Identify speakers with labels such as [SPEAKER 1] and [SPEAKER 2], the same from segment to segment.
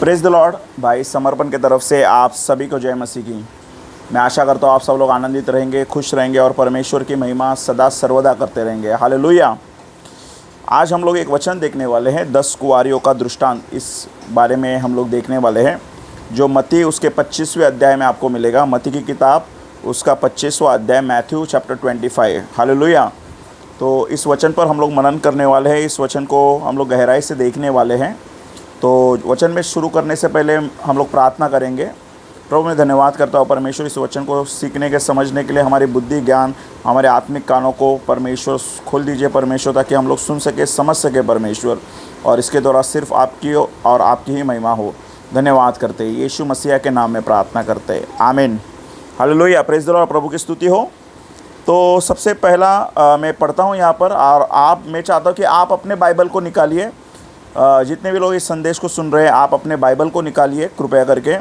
[SPEAKER 1] Praise the Lord. भाई समर्पण की तरफ से आप सभी को जय मसीह की। मैं आशा करता हूँ आप सब लोग आनंदित रहेंगे, खुश रहेंगे और परमेश्वर की महिमा सदा सर्वदा करते रहेंगे। हालेलुया। आज हम लोग एक वचन देखने वाले हैं, 10 कुंवारियों का दृष्टांत। इस बारे में हम लोग देखने वाले हैं जो मत्ती उसके 25वें अध्याय में आपको मिलेगा। मत्ती की किताब उसका 25वां अध्याय, मैथ्यू चैप्टर 25। हालेलुया। तो इस वचन पर हम लोग मनन करने वाले हैं, इस वचन को हम लोग गहराई से देखने वाले हैं। तो वचन में शुरू करने से पहले हम लोग प्रार्थना करेंगे। प्रभु मैं धन्यवाद करता हूँ परमेश्वर, इस वचन को सीखने के समझने के लिए हमारी बुद्धि ज्ञान हमारे आत्मिक कानों को परमेश्वर खोल दीजिए परमेश्वर, ताकि हम लोग सुन सके समझ सके परमेश्वर, और इसके द्वारा सिर्फ आपकी और आपकी ही महिमा हो। धन्यवाद करते हैं, यीशु मसीह के नाम में प्रार्थना करते हैं, आमीन। हालेलुया। Praise the Lord. प्रभु की स्तुति हो। तो सबसे पहला मैं पढ़ता हूँ यहाँ पर, और मैं चाहता हूँ कि आप अपने बाइबल को निकालिए। जितने भी लोग इस संदेश को सुन रहे हैं, आप अपने बाइबल को निकालिए कृपया करके,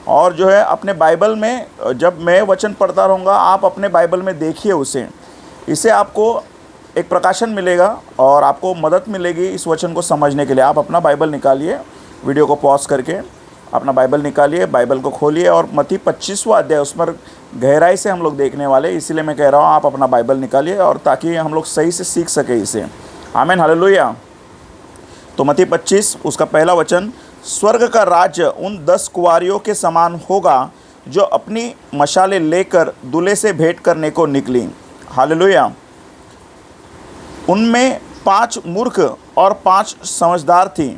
[SPEAKER 1] और जो है अपने बाइबल में जब मैं वचन पढ़ता रहूँगा आप अपने बाइबल में देखिए उसे। इससे आपको एक प्रकाशन मिलेगा और आपको मदद मिलेगी इस वचन को समझने के लिए। आप अपना बाइबल निकालिए, वीडियो को पॉज करके अपना बाइबल निकालिए, बाइबल को खोलिए और मत्ती 25वां अध्याय उस पर गहराई से हम लोग देखने वाले। इसीलिए मैं कह रहा हूँ आप अपना बाइबल निकालिए, और ताकि हम लोग सही से सीख सके इसे। आमीन। हालेलुया। तो मत्ती 25 उसका पहला वचन, स्वर्ग का राज्य उन 10 कुंवारियों के समान होगा जो अपनी मशालें लेकर दूल्हे से भेंट करने को निकली। हालेलुया। उनमें 5 मूर्ख और 5 समझदार थीं।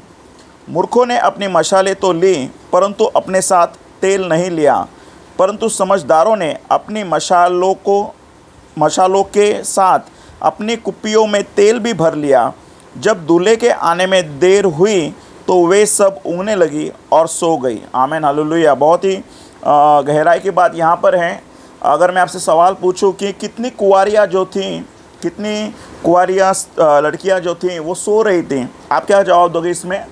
[SPEAKER 1] मूर्खों ने अपनी मशालें तो ली, परंतु अपने साथ तेल नहीं लिया, परंतु समझदारों ने अपनी मशालों के साथ अपनी कुप्पियों में तेल भी भर लिया। जब दूल्हे के आने में देर हुई तो वे सब ऊँघने लगी और सो गई। आमीन। हालेलुया। बहुत ही गहराई की बात यहाँ पर है। अगर मैं आपसे सवाल पूछूं कि कितनी कुंवारियाँ जो थीं, कितनी कुंवारियाँ लड़कियाँ जो थीं वो सो रही थीं, आप क्या जवाब दोगे इसमें?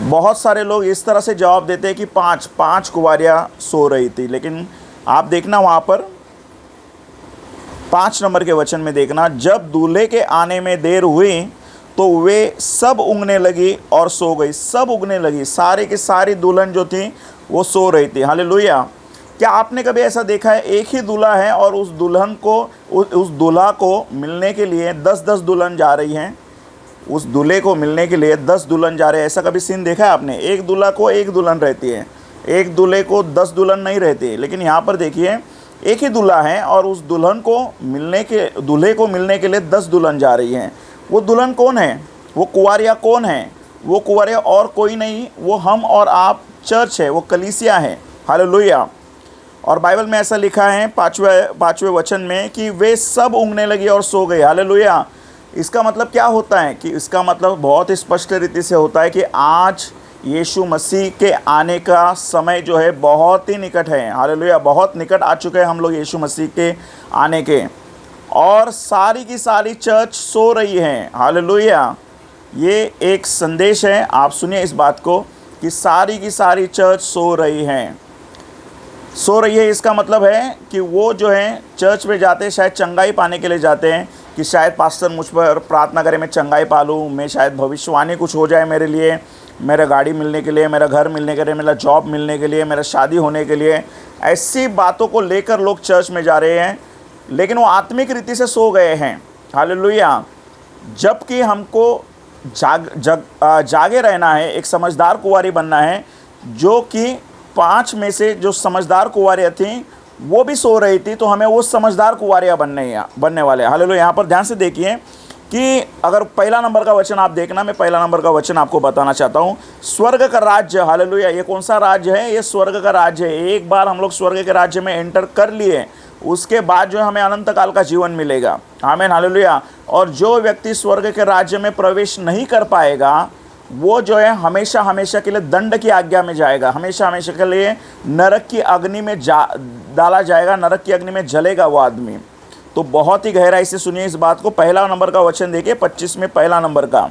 [SPEAKER 1] बहुत सारे लोग इस तरह से जवाब देते हैं कि 5 कुंवारियाँ सो रही थी, लेकिन आप देखना वहाँ पर 5 नंबर के वचन में देखना, जब दूल्हे के आने में देर हुई तो वे सब ऊँघने लगी और सो गई। सब ऊँघने लगी, सारी की सारी दुल्हन जो थी वो सो रही थी। हालेलुया। क्या आपने कभी ऐसा देखा है, एक ही दूल्हा है और उस दुल्हन को उस दूल्हा को मिलने के लिए 10-10 दुल्हन जा रही हैं? उस दूल्हे को मिलने के लिए 10 दुल्हन जा रहे हैं। ऐसा कभी सीन देखा है आपने? एक दूल्हा को एक दुल्हन रहती है, एक दूल्हे को 10 दुल्हन नहीं रहती है। लेकिन यहाँ पर देखिए, एक ही दूल्हा है और उस दूल्हे को मिलने के लिए 10 दुल्हन जा रही हैं। वो दुल्हन कौन है? वो कुंवारियाँ कौन है? वो कुंवारियाँ और कोई नहीं, वो हम और आप, चर्च है, वो कलीसिया है। हालेलुया। और बाइबल में ऐसा लिखा है 5वें वचन में कि वे सब ऊँघने लगी और सो गए। हालेलुया। इसका मतलब क्या होता है? कि इसका मतलब बहुत स्पष्ट रीति से होता है कि आज यीशु मसीह के आने का समय जो है बहुत ही निकट है। हालेलुया। बहुत निकट आ चुके हैं हम लोग यीशु मसीह के आने के, और सारी की सारी चर्च सो रही है। हालेलुया। ये एक संदेश है, आप सुनिए इस बात को, कि सारी की सारी चर्च सो रही है। सो रही है इसका मतलब है कि वो जो है चर्च में जाते हैं शायद चंगाई पाने के लिए जाते हैं, कि शायद पास्टर मुझ पर प्रार्थना करे, मैं चंगाई पा लूँ, मैं शायद भविष्यवाणी कुछ हो जाए मेरे लिए, मेरा गाड़ी मिलने के लिए, मेरा घर मिलने के लिए, मेरा जॉब मिलने के लिए, मेरा शादी होने के लिए। ऐसी बातों को लेकर लोग चर्च में जा रहे हैं, लेकिन वो आत्मिक रीति से सो गए हैं। हालेलुया। जबकि हमको जागे रहना है, एक समझदार कुंवारी बनना है, जो कि 5 में से जो समझदार कुंवारियाँ थीं वो भी सो रही थी, तो हमें वो समझदार कुंवारियाँ बनने वाले। हालेलुया। यहाँ पर ध्यान से देखिए कि अगर पहला नंबर का वचन आप देखना, मैं पहला नंबर का वचन आपको बताना चाहता हूँ। स्वर्ग का राज्य। हालेलुया। ये कौन सा राज्य है? ये स्वर्ग का राज्य है। एक बार हम लोग स्वर्ग के राज्य में एंटर कर लिए, उसके बाद जो हमें अनंत काल का जीवन मिलेगा। आमीन। हालेलुया। और जो व्यक्ति स्वर्ग के राज्य में प्रवेश नहीं कर पाएगा, वो जो है हमेशा हमेशा के लिए दंड की आज्ञा में जाएगा, हमेशा हमेशा के लिए नरक की अग्नि में डाला जाएगा, नरक की अग्नि में जलेगा वो आदमी। तो बहुत ही गहराई से सुनिए इस बात को। पहला नंबर का वचन देखिए 25 में, पहला नंबर का,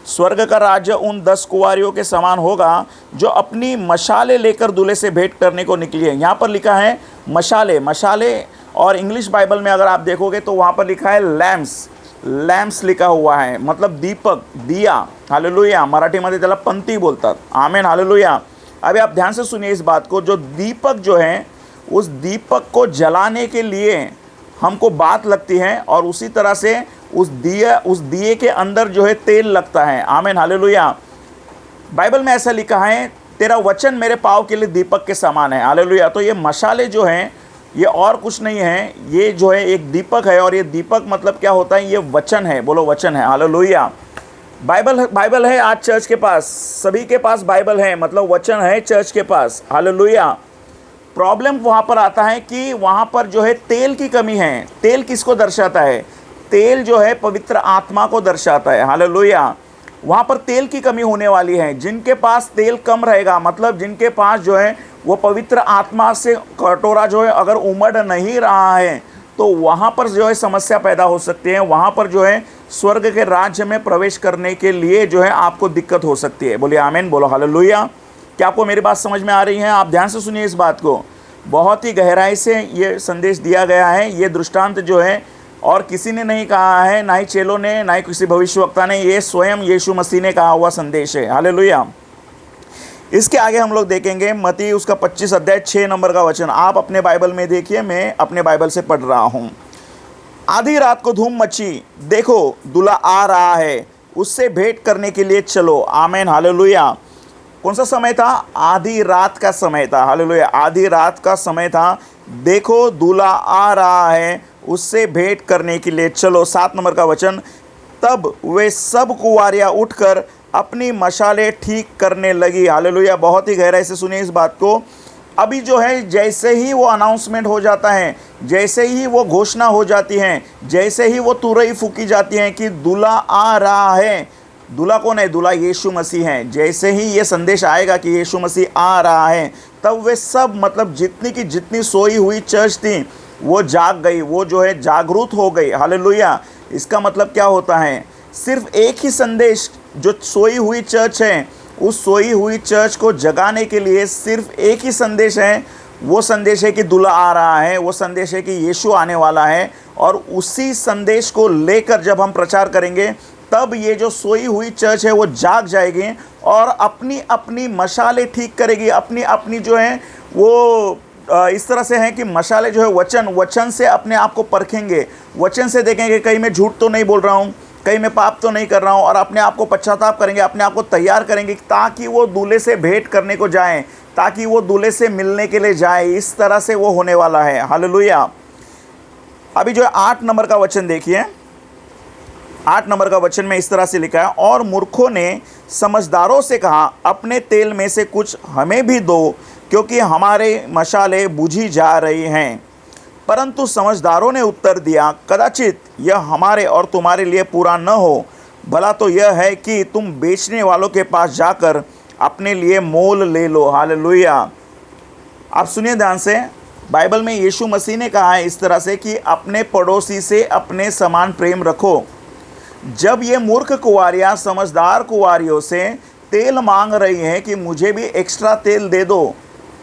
[SPEAKER 1] स्वर्ग का राज्य उन 10 कुंवारियों के समान होगा जो अपनी मशालें लेकर दूल्हे से भेंट करने को निकली है। यहाँ पर लिखा है मशाले, और इंग्लिश बाइबल में अगर आप देखोगे तो वहाँ पर लिखा है लैम्प्स। लॅम्प्स लिखा हुआ है, मतलब दीपक, दिया। हालेलुया, मराठीमध्ये त्याला पंती बोलतात। आमेन, हालेलुया। अभी आप ध्यान से सुनिए इस बात को, जो दीपक जो है उस दीपक को जलाने के लिए हमको बात लगती है, और उसी तरह से उस दिए के अंदर जो है तेल लगता है। आमेन, हालेलुया। बाइबल में ऐसा लिखा है, तेरा वचन मेरे पाँव के लिए दीपक के समान है। हालेलुया। तो ये मशाले जो हैं ये और कुछ नहीं है, ये जो है एक दीपक है, और ये दीपक मतलब क्या होता है, ये वचन है। बोलो वचन है। हालेलुया। बाइबल है आज चर्च के पास, सभी के पास बाइबल है, मतलब वचन है चर्च के पास। हालेलुया। प्रॉब्लम वहाँ पर आता है कि वहाँ पर जो है तेल की कमी है। तेल किसको दर्शाता है? तेल जो है पवित्र आत्मा को दर्शाता है। हालेलुया। वहाँ पर तेल की कमी होने वाली है। जिनके पास तेल कम रहेगा, मतलब जिनके पास जो है वो पवित्र आत्मा से कटोरा जो है अगर उमड़ नहीं रहा है, तो वहाँ पर जो है समस्या पैदा हो सकती है। वहाँ पर जो है स्वर्ग के राज्य में प्रवेश करने के लिए जो है आपको दिक्कत हो सकती है। बोलिए आमीन, बोलो हालेलुया। क्या आपको मेरी बात समझ में आ रही है? आप ध्यान से सुनिए इस बात को, बहुत ही गहराई से ये संदेश दिया गया है। ये दृष्टांत जो है और किसी ने नहीं कहा है, ना ही चेलों ने, ना ही किसी भविष्यवक्ता ने, ये स्वयं यीशु मसीह ने कहा हुआ संदेश है। हालेलुया। इसके आगे हम लोग देखेंगे मत्ती उसका 25 अध्याय 6 नंबर का वचन। आप अपने बाइबल में देखिए, मैं अपने बाइबल से पढ़ रहा हूँ। आधी रात को धूम मची, देखो दूल्हा आ रहा है, उससे भेंट करने के लिए चलो। आमीन, हालेलुया। कौन सा समय था? आधी रात का समय था। हालेलुया। आधी रात का समय था। देखो दूल्हा आ रहा है, उससे भेंट करने के लिए चलो। 7 नंबर का वचन। तब वे सब कुंवारियाँ उठकर अपनी मशालें ठीक करने लगी। हालेलुया। बहुत ही गहराई से सुनिए इस बात को। अभी जो है जैसे ही वो अनाउंसमेंट हो जाता है, जैसे ही वो घोषणा हो जाती है, जैसे ही वो तुरही फूकी जाती है कि दूल्हा आ रहा है। दूल्हा कौन है? दूल्हा यीशु मसीह है। जैसे ही ये संदेश आएगा कि यीशु मसीह आ रहा है, तब वे सब, मतलब जितनी की जितनी सोई हुई चर्च थी वो जाग गई, वो जो है जागरूक हो गई। हालेलुया। इसका मतलब क्या होता है? सिर्फ एक ही संदेश, जो सोई हुई चर्च है, उस सोई हुई चर्च को जगाने के लिए सिर्फ एक ही संदेश है। वो संदेश है कि दूल्हा आ रहा है, वो संदेश है कि यीशु आने वाला है। और उसी संदेश को लेकर जब हम प्रचार करेंगे, तब ये जो सोई हुई चर्च है वो जाग जाएगी और अपनी अपनी मशाले ठीक करेगी। अपनी अपनी जो है वो इस तरह से है कि मशाले जो है वचन से अपने आप को परखेंगे, वचन से देखेंगे कहीं मैं झूठ तो नहीं बोल रहा हूँ, कहीं मैं पाप तो नहीं कर रहा हूँ, और अपने आप को पश्चाताप करेंगे, अपने आप को तैयार करेंगे ताकि वो दूल्हे से भेंट करने को जाएं, ताकि वो दूल्हे से मिलने के लिए जाए। इस तरह से वो होने वाला है। हालेलुया। अभी जो है 8 नंबर का वचन देखिए। 8 नंबर का वचन में इस तरह से लिखा है, और मूर्खों ने समझदारों से कहा, अपने तेल में से कुछ हमें भी दो, क्योंकि हमारे मशाले बुझी जा रही हैं। परंतु समझदारों ने उत्तर दिया, कदाचित यह हमारे और तुम्हारे लिए पूरा न हो, भला तो यह है कि तुम बेचने वालों के पास जाकर अपने लिए मोल ले लो। हालेलुया। आप सुनिए ध्यान से, बाइबल में यीशु मसीह ने कहा है इस तरह से कि अपने पड़ोसी से अपने समान प्रेम रखो। जब ये मूर्ख कुंवारियाँ समझदार कुंवारियों से तेल मांग रही हैं कि मुझे भी एक्स्ट्रा तेल दे दो,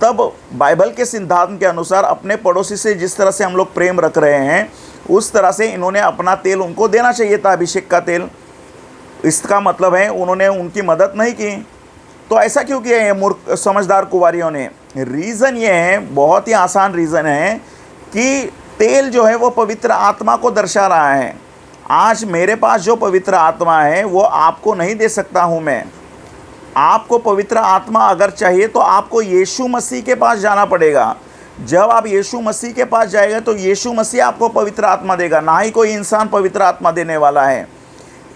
[SPEAKER 1] तब बाइबल के सिद्धांत के अनुसार अपने पड़ोसी से जिस तरह से हम लोग प्रेम रख रहे हैं, उस तरह से इन्होंने अपना तेल उनको देना चाहिए था, अभिषेक का तेल। इसका मतलब है उन्होंने उनकी मदद नहीं की। तो ऐसा क्यों किया है मूर्ख समझदार कुंवारियों ने? रीज़न ये है, बहुत ही आसान रीज़न है कि तेल जो है वो पवित्र आत्मा को दर्शा रहा है। आज मेरे पास जो पवित्र आत्मा है वो आपको नहीं दे सकता हूँ मैं। आपको पवित्र आत्मा अगर चाहिए तो आपको यीशु मसीह के पास जाना पड़ेगा। जब आप यीशु मसीह के पास जाएगा तो यीशु मसीह आपको पवित्र आत्मा देगा, ना ही कोई इंसान पवित्र आत्मा देने वाला है।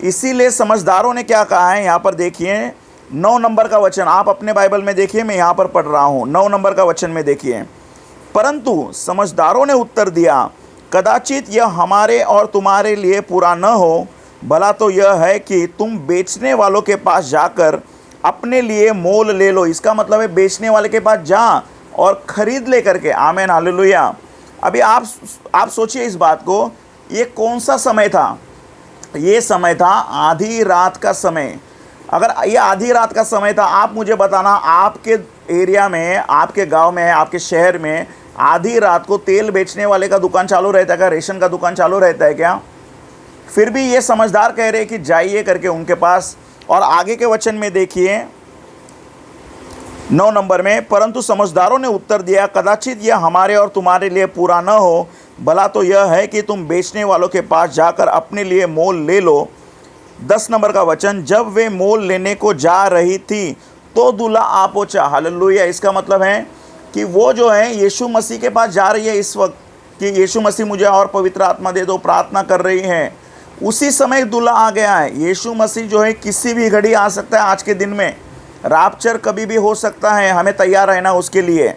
[SPEAKER 1] इसीलिए समझदारों ने क्या कहा है, यहाँ पर देखिए 9 नंबर का वचन। आप अपने बाइबल में देखिए, मैं यहाँ पर पढ़ रहा हूँ। 9 नंबर का वचन में देखिए। परंतु समझदारों ने उत्तर दिया, कदाचित यह हमारे और तुम्हारे लिए पूरा न हो, भला तो यह है कि तुम बेचने वालों के पास जाकर अपने लिए मोल ले लो। इसका मतलब है बेचने वाले के पास जा और ख़रीद ले करके। आमीन, हालेलुया। अभी आप सोचिए इस बात को, ये कौन सा समय था? ये समय था आधी रात का समय। अगर ये आधी रात का समय था, आप मुझे बताना, आपके एरिया में, आपके गांव में, आपके शहर में आधी रात को तेल बेचने वाले का दुकान चालू रहता है क्या? रेशन का दुकान चालू रहता है क्या? फिर भी ये समझदार कह रहे कि जाइए करके उनके पास। और आगे के वचन में देखिए 9 नंबर में, परंतु समझदारों ने उत्तर दिया, कदाचित यह हमारे और तुम्हारे लिए पूरा न हो, भला तो यह है कि तुम बेचने वालों के पास जाकर अपने लिए मोल ले लो। 10 नंबर का वचन, जब वे मोल लेने को जा रही थी तो दूल्हा आ पहुंचा। हालेलुया। इसका मतलब है कि वो जो है यीशु मसीह के पास जा रही है इस वक्त, कि यीशु मसीह मुझे और पवित्र आत्मा दे दो, प्रार्थना कर रही है। उसी समय दूल्हा आ गया है। यीशु मसीह जो है किसी भी घड़ी आ सकता है। आज के दिन में राप्चर कभी भी हो सकता है, हमें तैयार रहना उसके लिए।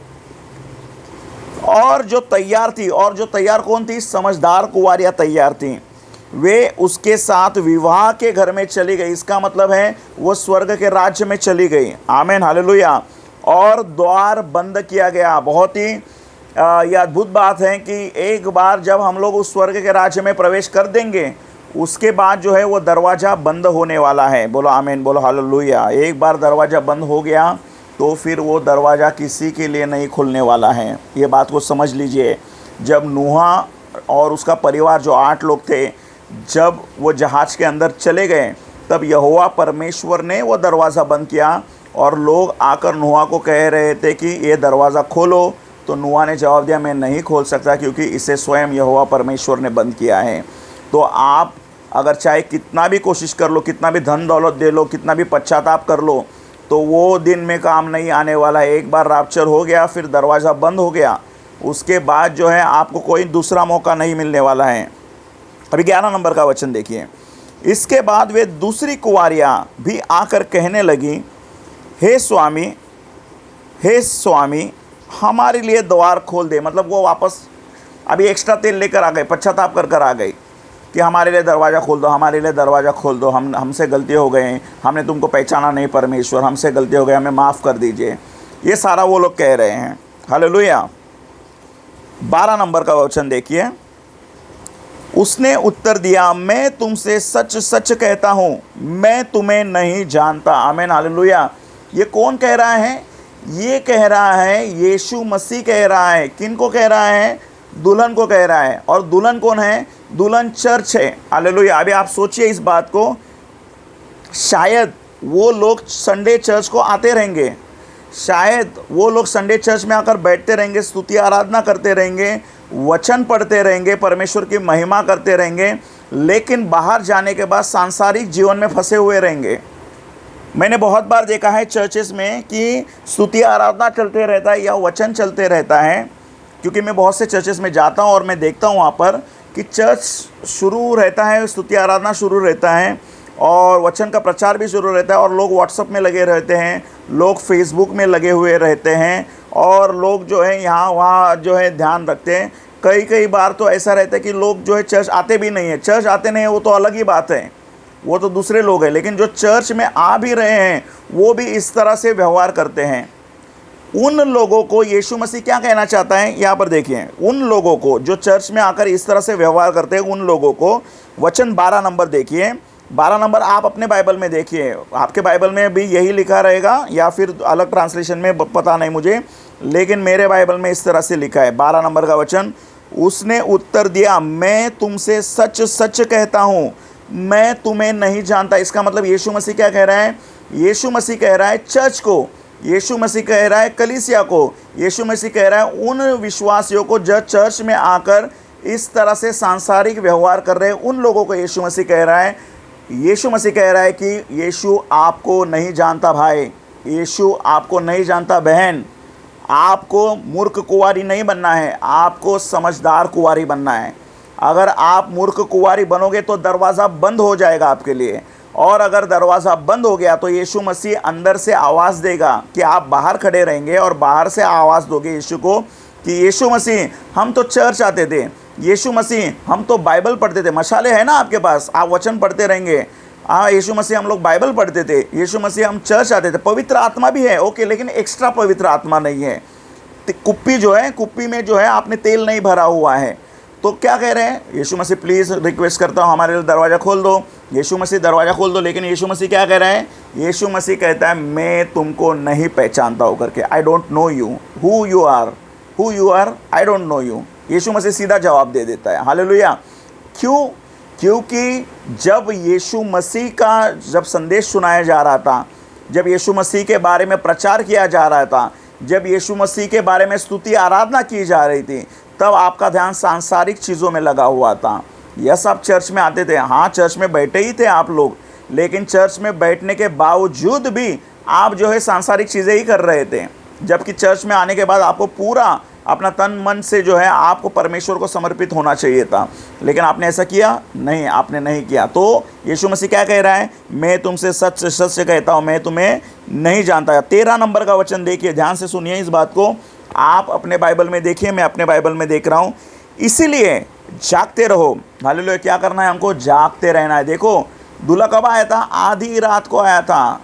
[SPEAKER 1] और जो तैयार थी, और जो तैयार कौन थी? समझदार कुंवारियाँ तैयार थीं। वे उसके साथ विवाह के घर में चली गई। इसका मतलब है वो स्वर्ग के राज्य में चली गई। आमीन, हालेलुया। और द्वार बंद किया गया। बहुत ही यह अद्भुत बात है कि एक बार जब हम लोग उस स्वर्ग के राज्य में प्रवेश कर देंगे, उसके बाद जो है वो दरवाज़ा बंद होने वाला है। बोलो आमीन, बोलो हालेलुया। एक बार दरवाज़ा बंद हो गया तो फिर वो दरवाज़ा किसी के लिए नहीं खुलने वाला है। ये बात को समझ लीजिए। जब नूहा और उसका परिवार जो 8 लोग थे, जब वो जहाज़ के अंदर चले गए, तब यहोवा परमेश्वर ने वो दरवाज़ा बंद किया और लोग आकर नूहा को कह रहे थे कि ये दरवाज़ा खोलो। तो नूहा ने जवाब दिया, मैं नहीं खोल सकता, क्योंकि इसे स्वयं यहोवा परमेश्वर ने बंद किया है। तो आप अगर चाहे कितना भी कोशिश कर लो, कितना भी धन दौलत दे लो, कितना भी पश्चाताप कर लो, तो वो दिन में काम नहीं आने वाला है। एक बार रैप्चर हो गया, फिर दरवाज़ा बंद हो गया, उसके बाद जो है आपको कोई दूसरा मौका नहीं मिलने वाला है। अभी 11 नंबर का वचन देखिए। इसके बाद वे दूसरी कुंवारियाँ भी आकर कहने लगी, हे स्वामी, हे स्वामी, हमारे लिए द्वार खोल दे। मतलब वो वापस अभी एक्स्ट्रा तेल लेकर आ गए, पश्चाताप कर आ गई कि हमारे लिए दरवाज़ा खोल दो, हमारे लिए दरवाज़ा खोल दो, हमसे गलती हो गए, हमने तुमको पहचाना नहीं परमेश्वर, हमसे गलती हो गई, हमें माफ़ कर दीजिए। ये सारा वो लोग कह रहे हैं। हालेलुया। 12 नंबर का वचन देखिए। उसने उत्तर दिया, मैं तुमसे सच सच कहता हूँ, मैं तुम्हें नहीं जानता। आमीन, हालेलुया। ये कौन कह रहा है? ये कह रहा है यीशु मसीह कह रहा है। किन को कह रहा है? दुल्हन को कह रहा है। और दुल्हन कौन है? दुल्हन चर्च है। हालेलुया। अभी आप सोचिए इस बात को, शायद वो लोग संडे चर्च को आते रहेंगे, शायद वो लोग संडे चर्च में आकर बैठते रहेंगे, स्तुति आराधना करते रहेंगे, वचन पढ़ते रहेंगे, परमेश्वर की महिमा करते रहेंगे, लेकिन बाहर जाने के बाद सांसारिक जीवन में फंसे हुए रहेंगे। मैंने बहुत बार देखा है चर्चेस में कि स्तुति आराधना चलते रहता है या वचन चलते रहता है, क्योंकि मैं बहुत से चर्चेस में जाता हूँ और मैं देखता हूँ वहाँ पर कि चर्च शुरू रहता है, स्तुति आराधना शुरू रहता है और वचन का प्रचार भी शुरू रहता है, और लोग व्हाट्सएप में लगे रहते हैं, लोग फेसबुक में लगे हुए रहते हैं, और लोग जो है यहाँ वहाँ जो है ध्यान रखते हैं। कई बार तो ऐसा रहता है कि लोग जो है चर्च आते भी नहीं है। चर्च आते नहीं है वो तो अलग ही बात है, वो तो दूसरे लोग हैं, लेकिन जो चर्च में आ भी रहे हैं वो भी इस तरह से व्यवहार करते हैं। उन लोगों को यीशु मसीह क्या कहना चाहता है यहाँ पर देखिए। उन लोगों को जो चर्च में आकर इस तरह से व्यवहार करते हैं, उन लोगों को वचन 12 नंबर देखिए। 12 नंबर आप अपने बाइबल में देखिए, आपके बाइबल में भी यही लिखा रहेगा या फिर अलग ट्रांसलेशन में पता नहीं मुझे, लेकिन मेरे बाइबल में इस तरह से लिखा है। 12 नंबर का वचन, उसने उत्तर दिया, मैं तुमसे सच सच कहता हूँ, मैं तुम्हें नहीं जानता। इसका मतलब यीशु मसीह क्या कह रहा है? यीशु मसीह कह रहा है चर्च को, यीशु मसीह कह रहा है कलीसिया को, यीशु मसीह कह रहा है उन विश्वासियों को जो चर्च में आकर इस तरह से सांसारिक व्यवहार कर रहे हैं, उन लोगों को यीशु मसीह कह रहा है। यीशु मसीह कह रहा है कि यीशु आपको नहीं जानता भाई, यीशु आपको नहीं जानता बहन। आपको मूर्ख कुंवारी नहीं बनना है, आपको समझदार कुंवारी बनना है। अगर आप मूर्ख कुंवारी बनोगे तो दरवाज़ा बंद हो जाएगा आपके लिए, और अगर दरवाज़ा बंद हो गया तो यीशु मसीह अंदर से आवाज़ देगा कि आप बाहर खड़े रहेंगे और बाहर से आवाज़ दोगे यीशु को कि यीशु मसीह हम तो चर्च आते थे, यीशु मसीह हम तो बाइबल पढ़ते थे। मशाले है ना आपके पास, आप वचन पढ़ते रहेंगे। हाँ यीशु मसीह हम लोग बाइबल पढ़ते थे, यीशु मसीह हम चर्च आते थे, पवित्र आत्मा भी है ओके, लेकिन एक्स्ट्रा पवित्र आत्मा नहीं है। कुप्पी जो है, कुप्पी में जो है आपने तेल नहीं भरा हुआ है। तो क्या कह रहे हैं? यीशु मसीह प्लीज़ रिक्वेस्ट करता हूँ हमारे लिए दरवाज़ा खोल दो, यीशु मसीह दरवाज़ा खोल दो। लेकिन यीशु मसीह क्या कह रहे हैं? यीशु मसीह कहता है मैं तुमको नहीं पहचानता हो करके, I don't know you, who you are, I don't know you. Yeshu Masih सीधा जवाब दे देता है। हालेलुया। क्यों? क्योंकि जब यीशु मसीह का जब संदेश सुनाया जा रहा था, जब यीशु मसीह के बारे में प्रचार किया जा रहा था, जब यीशु मसीह के बारे में स्तुति आराधना की जा रही थी, तब आपका ध्यान सांसारिक चीज़ों में लगा हुआ था। यस, आप चर्च में आते थे, हाँ चर्च में बैठे ही थे आप लोग, लेकिन चर्च में बैठने के बावजूद भी आप जो है सांसारिक चीज़ें ही कर रहे थे, जबकि चर्च में आने के बाद आपको पूरा अपना तन मन से जो है आपको परमेश्वर को समर्पित होना चाहिए था, लेकिन आपने ऐसा किया नहीं, आपने नहीं किया। तो यीशु मसीह क्या कह रहा है? मैं तुमसे सच सच कहता हूँ, मैं तुम्हें नहीं जानता। 13 नंबर का वचन देखिए, ध्यान से सुनिए इस बात को, आप अपने बाइबल में देखिए, मैं अपने बाइबल में देख रहा हूँ। इसीलिए जागते रहो। हालेलुया। क्या करना है हमको? जागते रहना है। देखो दूल्हा कब आया था? आधी रात को आया था,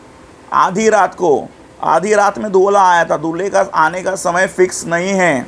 [SPEAKER 1] आधी रात को, आधी रात में दूल्हा आया था। दूल्हे का आने का समय फिक्स नहीं है।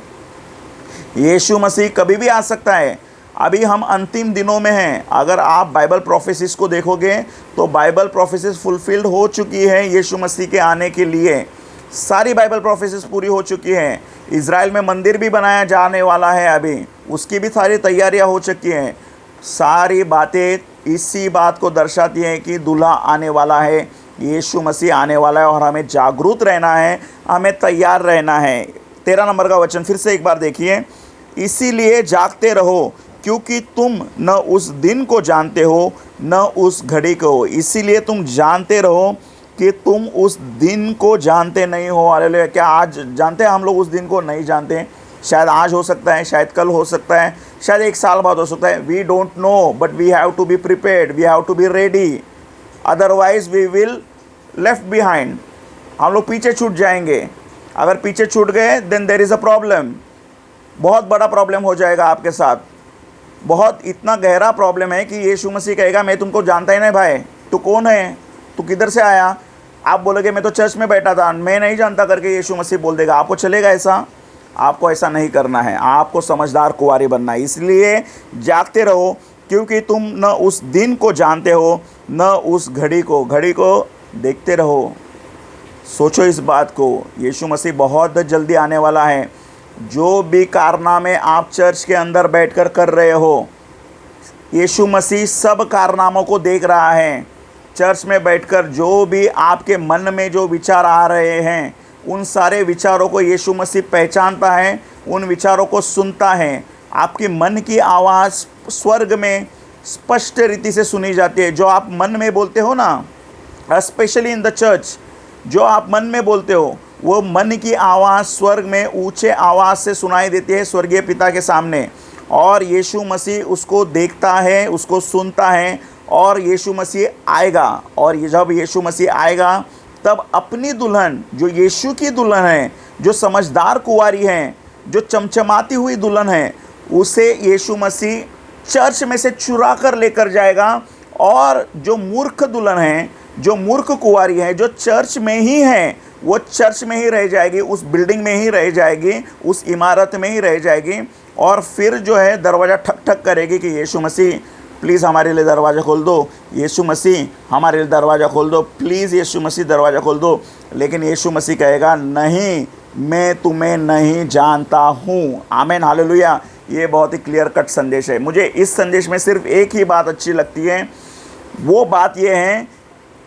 [SPEAKER 1] यीशु मसीह कभी भी आ सकता है। अभी हम अंतिम दिनों में हैं। अगर आप बाइबल प्रोफेसिस को देखोगे तो बाइबल प्रोफेसिस फुलफिल्ड हो चुकी है यीशु मसीह के आने के लिए। सारी बाइबल प्रोफेसिस पूरी हो चुकी हैं। इज़राइल में मंदिर भी बनाया जाने वाला है, अभी उसकी भी सारी तैयारियां हो चुकी हैं। सारी बातें इसी बात को दर्शाती हैं कि दूल्हा आने वाला है, यीशु मसीह आने वाला है, और हमें जागरूक रहना है, हमें तैयार रहना है। 13 नंबर का वचन फिर से एक बार देखिए। इसीलिए जागते रहो, क्योंकि तुम न उस दिन को जानते हो न उस घड़ी को। इसीलिए तुम जानते रहो कि तुम उस दिन को जानते नहीं हो। हालेलुया। क्या आज जानते हैं हम लोग? उस दिन को नहीं जानते। शायद आज हो सकता है, शायद कल हो सकता है, शायद 1 साल बाद हो सकता है। We don't know, but we have to be prepared, we have to be ready, otherwise we will left behind. हम लोग पीछे छूट जाएंगे। अगर पीछे छूट गए then there is a problem. बहुत बड़ा प्रॉब्लम हो जाएगा आपके साथ। बहुत इतना गहरा प्रॉब्लम है कि यीशु मसीह कहेगा मैं तुमको जानता ही नहीं भाई, तू कौन है, तू किधर से आया? आप बोलोगे मैं तो चर्च में बैठा था, मैं नहीं जानता करके यीशु मसीह बोल देगा। आपको चलेगा ऐसा? आपको ऐसा नहीं करना है। आपको समझदार कुंवारी बनना है। इसलिए जागते रहो, क्योंकि तुम न उस दिन को जानते हो न उस घड़ी को। घड़ी को देखते रहो, सोचो इस बात को। यीशु मसीह बहुत जल्दी आने वाला है। जो भी कारनामे आप चर्च के अंदर बैठकर कर रहे हो, यीशु मसीह सब कारनामों को देख रहा है। चर्च में बैठकर जो भी आपके मन में जो विचार आ रहे हैं, उन सारे विचारों को यीशु मसीह पहचानता है, उन विचारों को सुनता है। आपकी मन की आवाज़ स्वर्ग में स्पष्ट रीति से सुनी जाती है। जो आप मन में बोलते हो ना, स्पेशली इन द चर्च, जो आप मन में बोलते हो, वो मन की आवाज़ स्वर्ग में ऊंचे आवाज़ से सुनाई देती है स्वर्गीय पिता के सामने, और यीशु मसीह उसको देखता है, उसको सुनता है, और यीशु मसीह आएगा। और जब यीशु मसीह आएगा तब अपनी दुल्हन, जो यीशु की दुल्हन है, जो समझदार कुंवारी है, जो चमचमाती हुई दुल्हन है, उसे यीशु मसीह चर्च में से चुरा कर लेकर जाएगा। और जो मूर्ख दुल्हन है, जो मूर्ख कुंवारी है, जो चर्च में ही है, वो चर्च में ही रह जाएगी, उस बिल्डिंग में ही रह जाएगी, उस इमारत में ही रह जाएगी। और फिर जो है दरवाज़ा ठक ठक करेगी कि यीशु मसीह प्लीज़ हमारे लिए दरवाज़ा खोल दो, यीशु मसीह हमारे लिए दरवाज़ा खोल दो, प्लीज़ यीशु मसीह दरवाज़ा खोल दो। लेकिन यीशु मसीह कहेगा नहीं, मैं तुम्हें नहीं जानता हूँ। आमीन, हालेलुया। ये बहुत ही क्लियर कट संदेश है। मुझे इस संदेश में सिर्फ एक ही बात अच्छी लगती है, वो बात ये है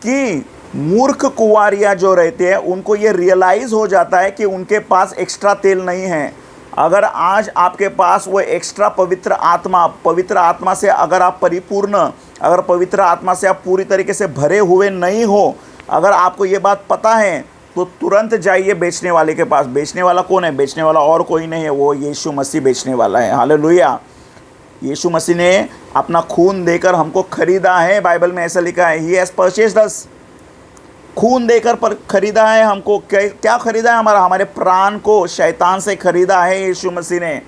[SPEAKER 1] कि मूर्ख कुंवारियाँ जो रहते हैं उनको ये रियलाइज़ हो जाता है कि उनके पास एक्स्ट्रा तेल नहीं है। अगर आज आपके पास वो एक्स्ट्रा पवित्र आत्मा से अगर आप परिपूर्ण, अगर पवित्र आत्मा से आप पूरी तरीके से भरे हुए नहीं हो, अगर आपको ये बात पता है, तो तुरंत जाइए बेचने वाले के पास। बेचने वाला कौन है? बेचने वाला और कोई नहीं है, वो यीशु मसीह बेचने वाला है। हालेलुया। यीशु मसीह ने अपना खून देकर हमको खरीदा है। बाइबल में ऐसा लिखा है, ही हैज़ परचेज्ड अस। खून देकर पर खरीदा है हमको। क्या खरीदा है? हमारे प्राण को शैतान से खरीदा है। यीशु मसीह ने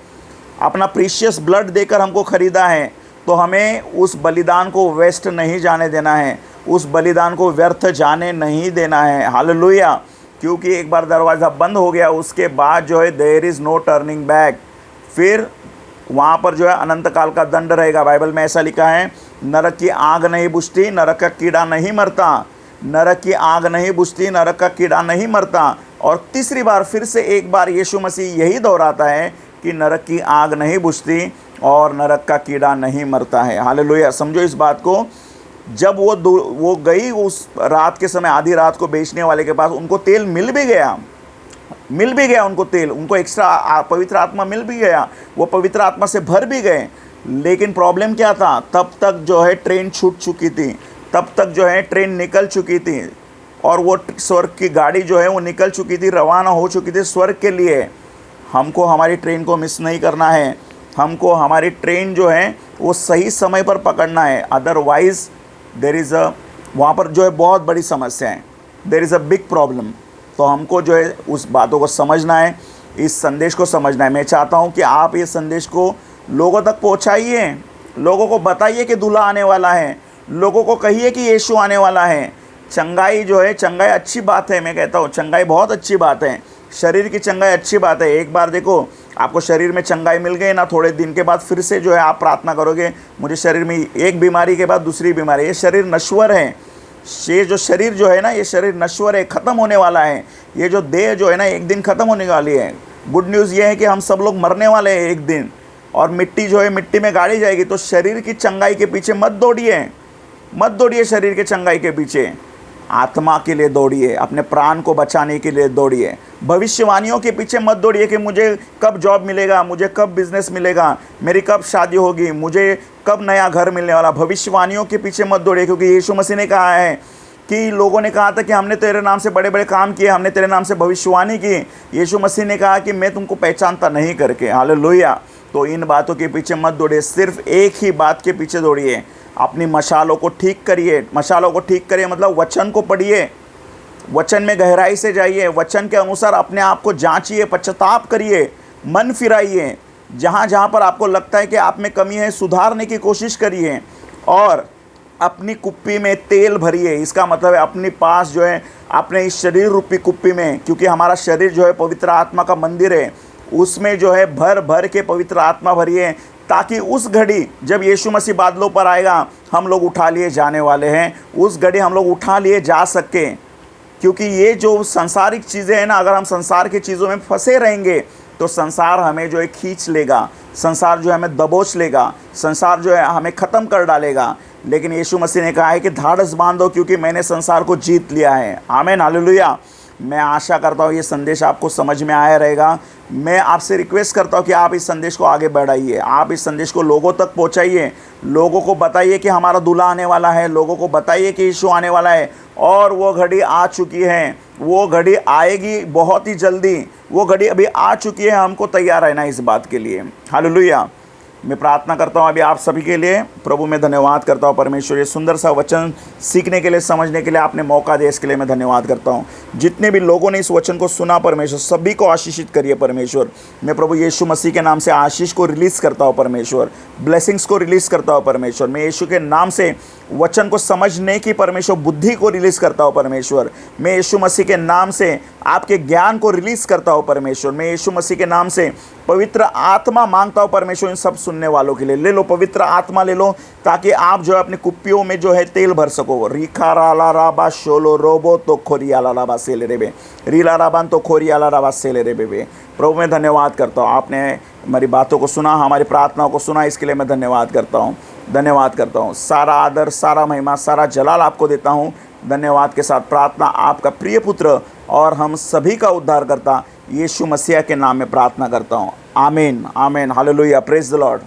[SPEAKER 1] अपना प्रीशियस ब्लड देकर हमको खरीदा है। तो हमें उस बलिदान को वेस्ट नहीं जाने देना है, उस बलिदान को व्यर्थ जाने नहीं देना है। हालेलुया। क्योंकि एक बार दरवाज़ा बंद हो गया, उसके बाद जो है there is no turning back. फिर वहाँ पर जो है अनंत काल का दंड रहेगा। बाइबल में ऐसा लिखा है, नरक की आग नहीं बुझती, नरक का कीड़ा नहीं मरता। नरक की आग नहीं बुझती, नरक का कीड़ा नहीं मरता। और तीसरी बार फिर से एक बार यीशु मसीह यही दोहराता है कि नरक की आग नहीं बुझती, और नरक का कीड़ा नहीं मरता है। हालेलुया, समझो इस बात को। जब वो गई उस रात के समय, आधी रात को बेचने वाले के पास, उनको तेल मिल भी गया उनको तेल, उनको एक्स्ट्रा पवित्र आत्मा मिल भी गया, वो पवित्र आत्मा से भर भी गए। लेकिन प्रॉब्लम क्या था, तब तक जो है ट्रेन छूट चुकी थी, तब तक जो है ट्रेन निकल चुकी थी, और वो स्वर्ग की गाड़ी जो है वो निकल चुकी थी, रवाना हो चुकी थी स्वर्ग के लिए। हमको हमारी ट्रेन को मिस नहीं करना है, हमको हमारी ट्रेन जो है वो सही समय पर पकड़ना है। अदरवाइज़ देयर इज़ वहाँ पर जो है बहुत बड़ी समस्या है, there is a big problem. तो हमको जो है उस बातों को समझना है, इस संदेश को समझना है। मैं चाहता हूँ कि आप ये संदेश को लोगों तक पहुँचाइए, लोगों को बताइए कि दूल्हा आने वाला है, लोगों को कहिए कि यीशु आने वाला है। चंगाई जो है, चंगाई अच्छी बात है, मैं कहता हूँ चंगाई बहुत अच्छी बात है, शरीर की चंगाई अच्छी बात है। एक बार देखो आपको शरीर में चंगाई मिल गई ना, थोड़े दिन के बाद फिर से जो है आप प्रार्थना करोगे, मुझे शरीर में एक बीमारी के बाद दूसरी बीमारी। ये शरीर नश्वर है, ये जो शरीर जो है ना, ये शरीर नश्वर है, ख़त्म होने वाला है। ये जो देह जो है ना, एक दिन ख़त्म होने वाली है। गुड न्यूज़ ये है कि हम सब लोग मरने वाले हैं एक दिन, और मिट्टी जो है मिट्टी में गाड़ी जाएगी। तो शरीर की चंगाई के पीछे मत दौड़िए शरीर के चंगाई के पीछे, आत्मा के लिए दौड़िए, अपने प्राण को बचाने के लिए दौड़िए। भविष्यवाणियों के पीछे मत दौड़िए कि मुझे कब जॉब मिलेगा, मुझे कब बिजनेस मिलेगा, मेरी कब शादी होगी, मुझे कब नया घर मिलने वाला। भविष्यवाणियों के पीछे मत दौड़िए, क्योंकि यीशु मसीह ने कहा है कि लोगों ने कहा था कि हमने तेरे नाम से बड़े बड़े काम किए, हमने तेरे नाम से भविष्यवाणी की। यीशु मसीह ने कहा कि मैं तुमको पहचानता नहीं करके। हालेलुया। तो इन बातों के पीछे मत दौड़िए, सिर्फ एक ही बात के पीछे दौड़िए, अपनी मशालों को ठीक करिए। मशालों को ठीक करिए मतलब वचन को पढ़िए, वचन में गहराई से जाइए, वचन के अनुसार अपने आप को जांचिए, पश्चाताप करिए, मन फिराइए। जहाँ जहाँ पर आपको लगता है कि आप में कमी है, सुधारने की कोशिश करिए, और अपनी कुप्पी में तेल भरिए। इसका मतलब है अपने पास जो है, अपने इस शरीर रूपी कुप्पी में, क्योंकि हमारा शरीर जो है पवित्र आत्मा का मंदिर है, उसमें जो है भर भर के पवित्र आत्मा भरिए, ताकि उस घड़ी जब यीशु मसीह बादलों पर आएगा, हम लोग उठा लिए जाने वाले हैं, उस घड़ी हम लोग उठा लिए जा सके। क्योंकि ये जो सांसारिक चीज़ें हैं ना, अगर हम संसार की चीज़ों में फंसे रहेंगे तो संसार हमें जो है खींच लेगा, संसार जो है हमें दबोच लेगा, संसार जो है हमें ख़त्म कर डालेगा। लेकिन यीशु मसीह ने कहा है कि धाड़स बांधो, क्योंकि मैंने संसार को जीत लिया है। आमीन, हालेलुया। मैं आशा करता हूँ ये संदेश आपको समझ में आया रहेगा। मैं आपसे रिक्वेस्ट करता हूँ कि आप इस संदेश को आगे बढ़ाइए, आप इस संदेश को लोगों तक पहुँचाइए, लोगों को बताइए कि हमारा दूल्हा आने वाला है, लोगों को बताइए कि यीशु आने वाला है, और वो घड़ी आ चुकी है, वो घड़ी आएगी बहुत ही जल्दी, वो घड़ी अभी आ चुकी है। हमको तैयार रहना इस बात के लिए। हालेलुया। मैं प्रार्थना करता हूँ अभी आप सभी के लिए। प्रभु मैं धन्यवाद करता हूँ परमेश्वर, ये सुंदर सा वचन सीखने के लिए, समझने के लिए आपने मौका दिया, इसके लिए मैं धन्यवाद करता हूँ। जितने भी लोगों ने इस वचन को सुना परमेश्वर, सभी को आशीषित करिए परमेश्वर। मैं प्रभु यीशु मसीह के नाम से आशीष को रिलीज़ करता हूँ परमेश्वर, ब्लेसिंग्स को रिलीज़ करता हूँ परमेश्वर। मैं यीशु के नाम से वचन को समझने की परमेश्वर बुद्धि को रिलीज़ करता हूँ परमेश्वर। मैं यीशु मसीह के नाम से आपके ज्ञान को रिलीज़ करता हूँ परमेश्वर। मैं यीशु मसीह के नाम से पवित्र आत्मा मांगता हूँ परमेश्वर, इन सब सुनने वालों के लिए। ले लो पवित्र आत्मा, ले लो, ताकि आप जो है अपनी कुप्पियों में जो है तेल भर सको। रीखा राला राबा शोलो रोबो तो खोरिया लाबा सेले रेबे, रीला राबान तो खोरिया लाबा सेले रेबे। प्रभु मैं धन्यवाद करता हूँ, आपने हमारी बातों को सुना, हमारी प्रार्थनाओं को सुना, इसके लिए मैं धन्यवाद करता हूँ, धन्यवाद करता हूँ। सारा आदर, सारा महिमा, सारा जलाल आपको देता हूँ। धन्यवाद के साथ प्रार्थना आपका प्रिय पुत्र और हम सभी का उद्धार करता यीशु मसीह के नाम में प्रार्थना करता हूँ। आमीन, आमीन, हालेलुया, प्रेज द लॉर्ड।